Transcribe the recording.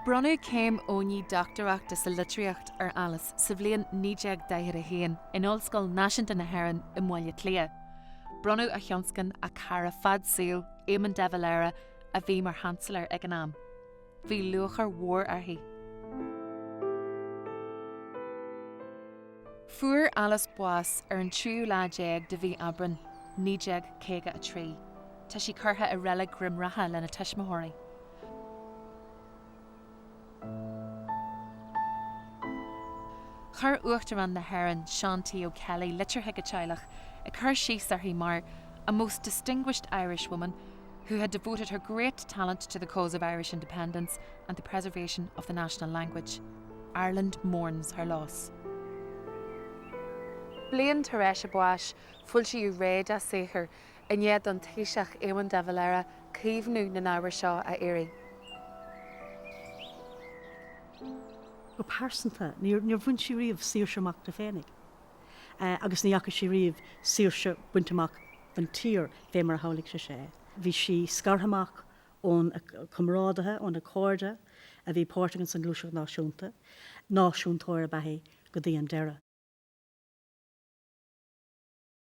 Bronnú céim óní doctorachta sa litríocht ar Alice sa bhliain 1921 in Ollscoil náisiúnta na Éirinn I Mbaile Clia. Bronnú a thionscan a cara fad súil Éirinn de Valera a bhí mar hansalar ag an am. Bhí luachar mhór arthaí. Fuair Alice buas ar an trú láideag de bhí abran, nídeag céige a trí. Tá sí curtha I réile grimratha lena tuismothirí. Chur uachtarán na Éirinn Shanti O'Kelly litirthe go teilech a chur síos arthaí mar a most distinguished Irish woman who had devoted her great talent to the cause of Irish independence and the preservation of the national language. Ireland mourns her loss. Blian tar éis buais fuil sí réad a séchar in iad an taoiseach Éirinn de Valera cíomhnú na nábhar seo a Éirinn. Go pársanta, níor bhain sí riamh saoirseach de féinnig. Agus níocha sí riamh saoirse buinteach an tír fé mar tháinig sé. Bhí sí scarthamach ón cumrádathe ón a cóirde a bhí páirteann san glúiseach náisiúnta, náisiúntóir a baithí go dtí an deire.